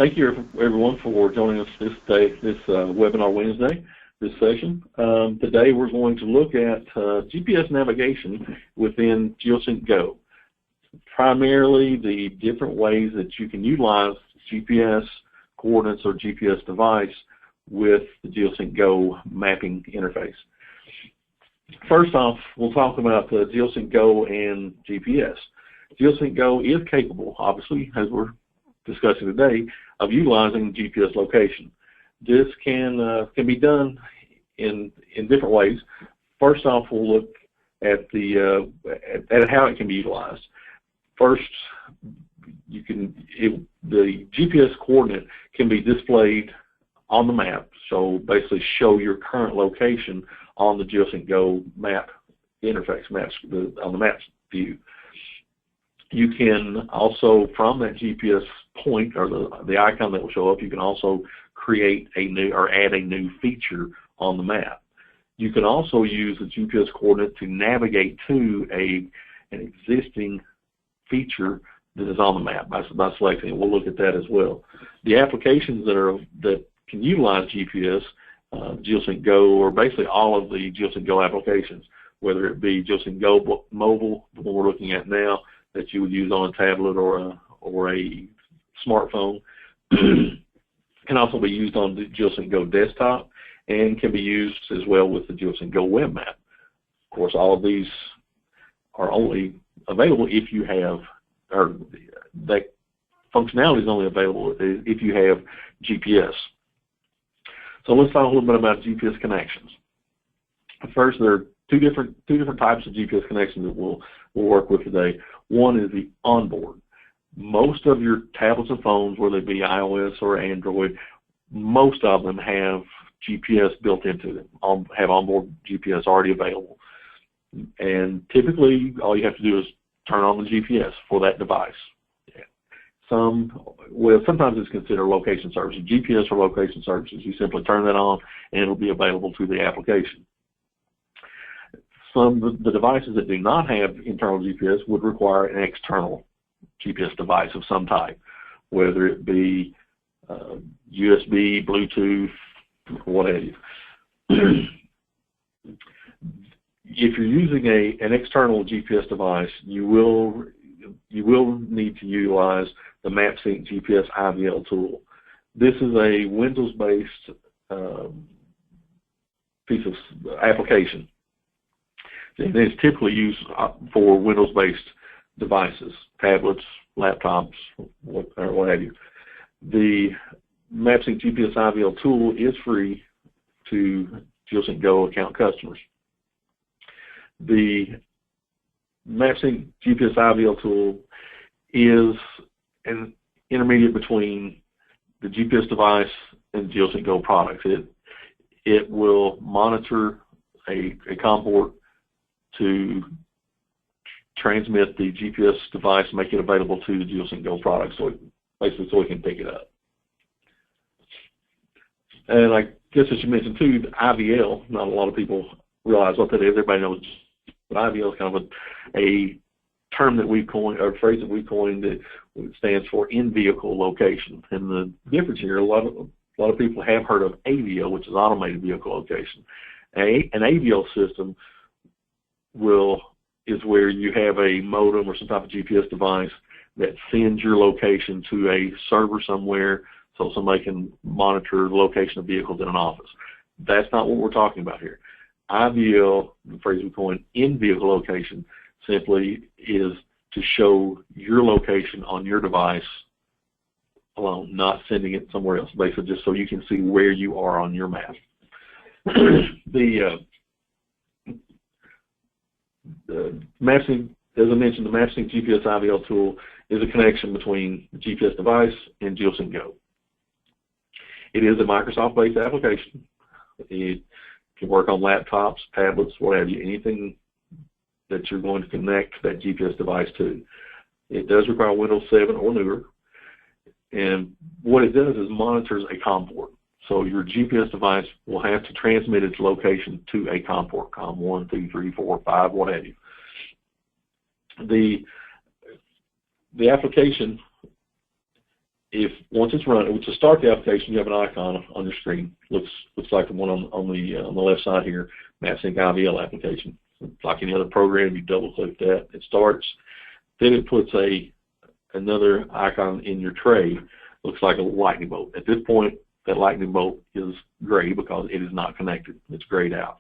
Thank you everyone for joining us this webinar Wednesday, this session. Today we're going to look at GPS navigation within GeoSync Go. Primarily the different ways that you can utilize GPS coordinates or GPS device with the GeoSync Go mapping interface. First off, we'll talk about the GeoSync Go and GPS. GeoSync Go is capable, obviously, as we're discussing today, of utilizing GPS location. This can be done in different ways. First off, we'll look at at how it can be utilized. First, the GPS coordinate can be displayed on the map, so basically show your current location on the GeoSync Go map interface, on the maps view. You can also, from that GPS point or the icon that will show up, you can also create a new or add a new feature on the map. You can also use the GPS coordinate to navigate to an existing feature that is on the map by selecting it. We'll look at that as well. The applications that can utilize GPS, GeoSync Go, or basically all of the GeoSync Go applications, whether it be GeoSync Go mobile, the one we're looking at now, that you would use on a tablet or a smartphone, can also be used on the GeoSync Go desktop and can be used as well with the GeoSync Go web map. Of course, all of these are only available if you have, or that functionality is only available if you have GPS. So let's talk a little bit about GPS connections. First, there are two different types of GPS connections that we'll work with today. One is the onboard. Most of your tablets and phones, whether they be iOS or Android, most of them have GPS built into them, have onboard GPS already available. And typically, all you have to do is turn on the GPS for that device. Sometimes it's considered location services, GPS or location services. You simply turn that on, and it'll be available to the application. Some of the devices that do not have internal GPS would require an external GPS device of some type, whether it be USB, Bluetooth, what have you. If you're using an external GPS device, you will need to utilize the MapSync GPS IVL tool. This is a Windows-based piece of application. It's typically used for Windows-based devices, tablets, laptops, what have you. The MapSync GPS IVL tool is free to GeoSync Go account customers. The MapSync GPS IVL tool is an intermediate between the GPS device and GeoSync Go products. It will monitor a COM port to transmit the GPS device, make it available to the GeoSync Go product, so it can pick it up. And I guess as you mentioned too, the IVL, not a lot of people realize what that is. Everybody knows, but IVL is kind of a term that we coined, or a phrase that we coined, that stands for in-vehicle location. And the difference here, a lot of people have heard of AVL, which is automated vehicle location. An AVL system is where you have a modem or some type of GPS device that sends your location to a server somewhere so somebody can monitor the location of vehicles in an office. That's not what we're talking about here. IVL, the phrase we coined, in-vehicle location, simply is to show your location on your device alone, not sending it somewhere else, basically just so you can see where you are on your map. The MapSync, as I mentioned, the MapSync GPS IVL tool is a connection between the GPS device and GeoSync Go. It is a Microsoft-based application. It can work on laptops, tablets, what have you, anything that you're going to connect that GPS device to. It does require Windows 7 or newer. And what it does is monitors a COM port. So your GPS device will have to transmit its location to a COM port, COM 1, 2, 3, 4, 5, what have you. The application once it's running, to start the application, you have an icon on your screen. Looks like the one on the left side here, MapSync IVL application. Like any other program, you double click that, it starts. Then it puts another icon in your tray. Looks like a lightning bolt. At this point, that lightning bolt is gray because it is not connected. It's grayed out.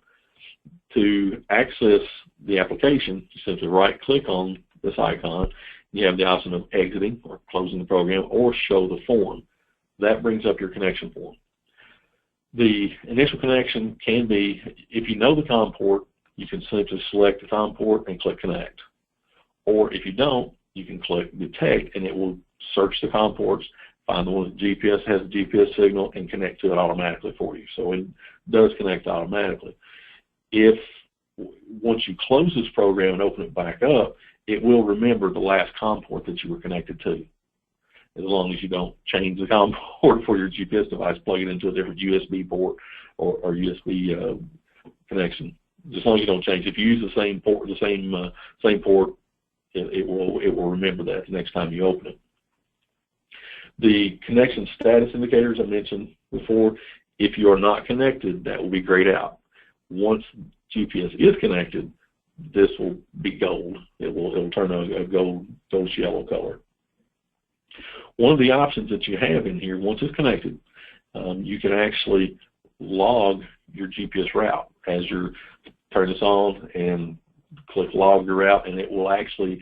To access the application, you simply right-click on this icon. You have the option of exiting or closing the program or show the form. That brings up your connection form. The initial connection can be, if you know the COM port, you can simply select the COM port and click connect. Or if you don't, you can click detect and it will search the COM ports, find the one that GPS has a GPS signal and connect to it automatically for you. So it does connect automatically. If once you close this program and open it back up, it will remember the last COM port that you were connected to, as long as you don't change the COM port for your GPS device, plug it into a different USB port or USB connection. As long as you don't change. If you use the same port, it will remember that the next time you open it. The connection status indicators I mentioned before, if you are not connected, that will be grayed out. Once GPS is connected, this will be gold. It will turn a goldish yellow color. One of the options that you have in here, once it's connected, you can actually log your GPS route. As you turn this on and click log your route, and it will actually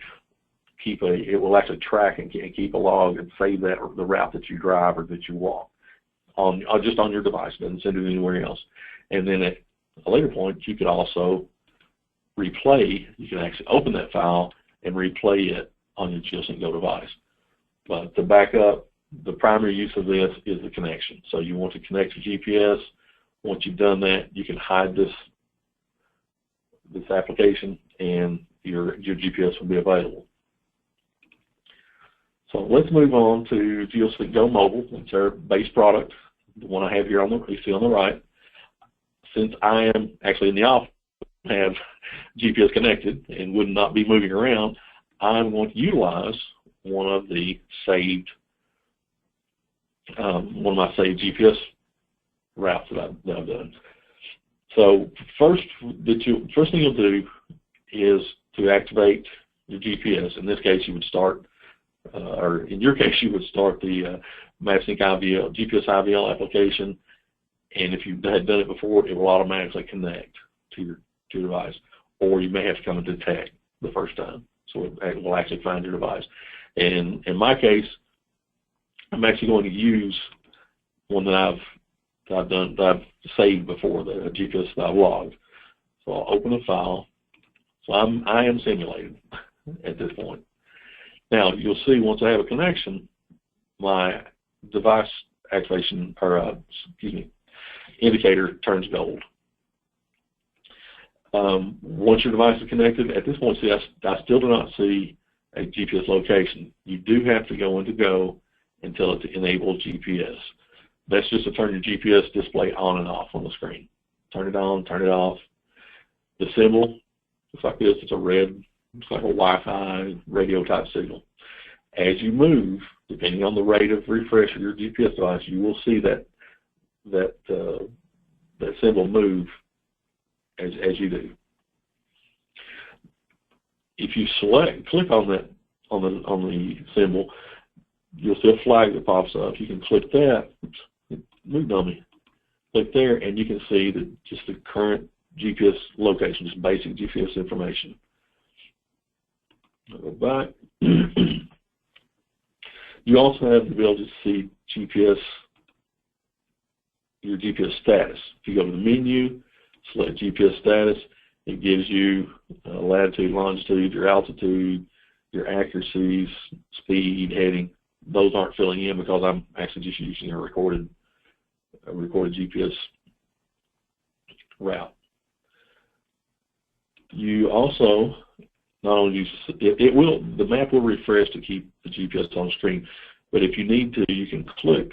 track and keep a log and save that the route that you drive or that you walk just on your device. It doesn't send it anywhere else. And then at a later point, you could also replay. You can actually open that file and replay it on your GeoSync Go device. But to back up, the primary use of this is the connection. So you want to connect to GPS. Once you've done that, you can hide this application and your GPS will be available. So let's move on to GeoSync Go Mobile. It's our base product, the one I have here you see on the right. Since I am actually in the office, have GPS connected and would not be moving around, I'm going to utilize one of my saved GPS routes that I've done. So first thing you'll do is to activate your GPS. In this case, you would start, or in your case, you would start the MapSync IVL, GPS IVL application. And if you had done it before, it will automatically connect to your device. Or you may have to come and detect the first time. So it will actually find your device. And in my case, I'm actually going to use one that I've saved before, the GPS that I've logged. So I'll open the file. So I am simulated at this point. Now you'll see once I have a connection, my device activation indicator turns gold. Once your device is connected, at this point, see, I still do not see a GPS location. You do have to go into Go and tell it to enable GPS. That's just to turn your GPS display on and off on the screen. Turn it on, turn it off. The symbol looks like this. It's a red, looks like a Wi-Fi radio type signal. As you move, depending on the rate of refresh of your GPS device, you will see that symbol move as you do. If you click on the symbol, you'll see a flag that pops up. You can click that. Oops, it moved on me. Click there, and you can see just the current GPS location, just basic GPS information. I'll go back. You also have the ability to see your GPS status. If you go to the menu, select GPS status, it gives you latitude, longitude, your altitude, your accuracies, speed, heading. Those aren't filling in because I'm actually just using a recorded GPS route. You also not only use the map will refresh to keep the GPS on the screen, but if you need to, you can click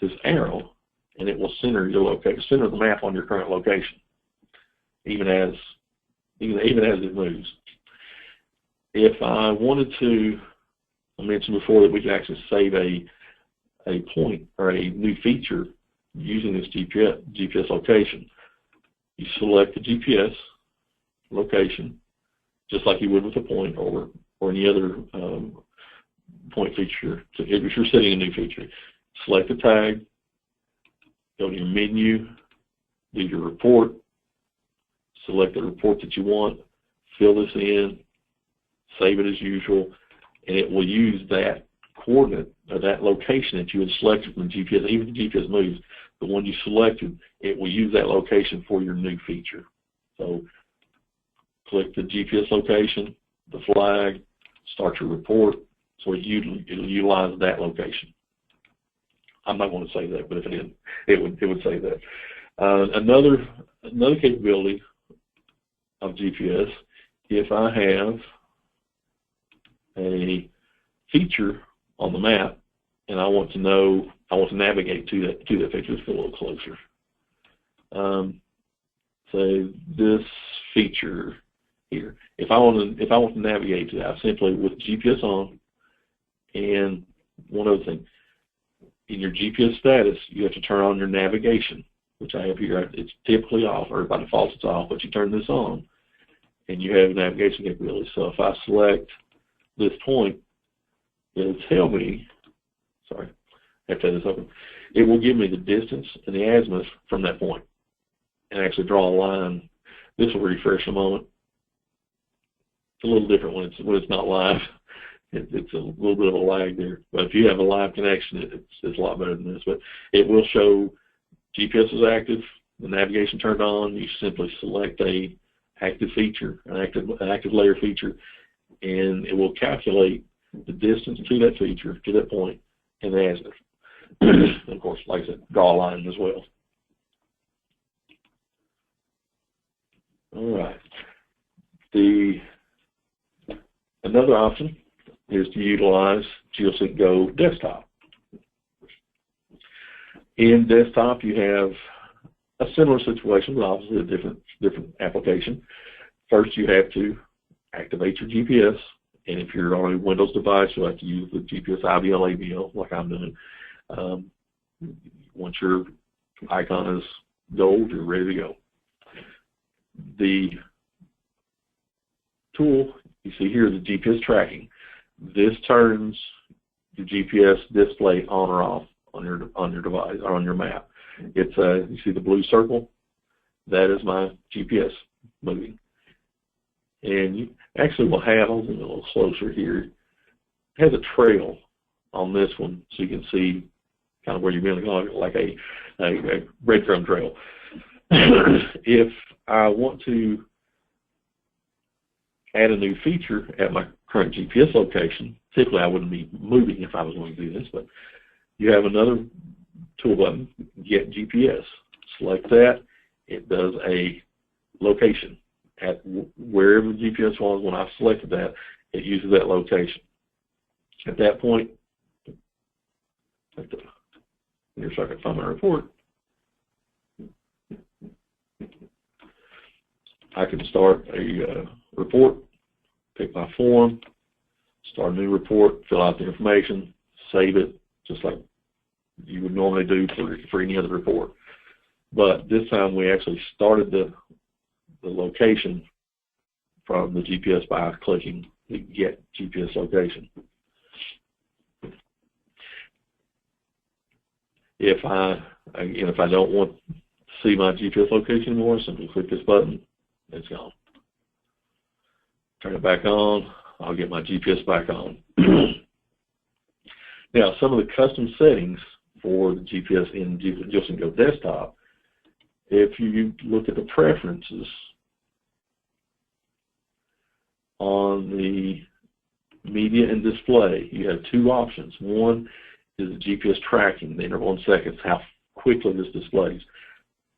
this arrow and it will center the map on your current location, even as it moves. If I wanted to, I mentioned before that we can actually save a a point or a new feature using this GPS location, you select the GPS location, just like you would with a point or any other point feature. So if you're setting a new feature, select the tag, go to your menu, do your report, select the report that you want, fill this in, save it as usual, and it will use that coordinate or that location that you had selected from the GPS. Even if the GPS moves, the one you selected, it will use that location for your new feature. So click the GPS location, the flag, start your report, so it'll utilize that location. I'm not going to say that, but if it did, it would say that. Another capability of GPS, if I have a feature on the map and I want to navigate to that feature, let's go a little closer. So this feature here, if I want to navigate to that, I simply with GPS on, and one other thing, in your GPS status, you have to turn on your navigation, which I have here. It's typically off, or by default it's off, but you turn this on, and you have navigation capability. So if I select this point, it'll tell me, sorry, I have to have this open, it will give me the distance and the azimuth from that point, and actually draw a line. This will refresh in a moment. It's a little different when it's not live. It's a little bit of a lag there. But if you have a live connection, it's a lot better than this. But it will show GPS is active, the navigation turned on. You simply select a active feature, an active layer feature, and it will calculate the distance to that feature, to that point, and the azimuth. And of course, like I said, draw a line as well. All right. Another option is to utilize GeoSync Go Desktop. In Desktop, you have a similar situation, but obviously a different application. First, you have to activate your GPS, and if you're on a Windows device, you'll have to use the GPS IVL AVL, like I'm doing. Once your icon is gold, you're ready to go. The tool you see here, the GPS tracking. This turns your GPS display on or off on your device or on your map. It's you see the blue circle? That is my GPS moving. And you actually will have, I'll zoom a little closer here, it has a trail on this one, so you can see kind of where you're going, like a breadcrumb trail. If I want to add a new feature at my current GPS location, typically I wouldn't be moving if I was going to do this, but you have another tool button, Get GPS. Select that. It does a location at wherever the GPS was when I selected that. It uses that location. At that point, here's so I can find my report. I can start a report, pick my form, start a new report, fill out the information, save it, just like you would normally do for any other report. But this time we actually started the location from the GPS by clicking the Get GPS Location. If I don't want to see my GPS location anymore, simply click this button. It's gone. Turn it back on. I'll get my GPS back on. Now, some of the custom settings for the GPS in GeoSync Go Desktop, if you look at the preferences on the media and display, you have two options. One is the GPS tracking, the interval in seconds, how quickly this displays.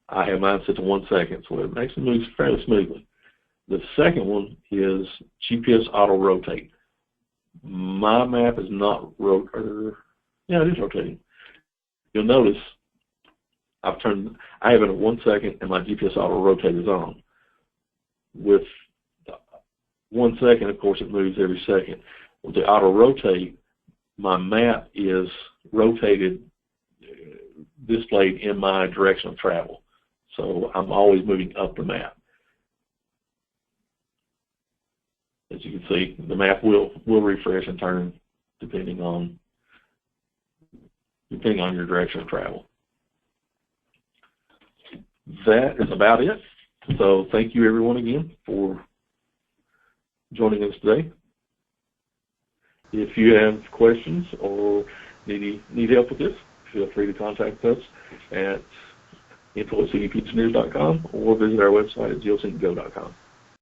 I have mine set to 1 second, so it makes it move fairly smoothly. The second one is GPS auto rotate. My map is not rotating. Yeah, it is rotating. You'll notice I have it at 1 second and my GPS auto rotate is on. With 1 second, of course, it moves every second. With the auto rotate, my map is rotated, displayed in my direction of travel. So I'm always moving up the map. As you can see, the map will refresh and turn depending on your direction of travel. That is about it. So thank you everyone again for joining us today. If you have questions or need help with this, feel free to contact us at info@cdp-engineers.com or visit our website at geosyncgo.com.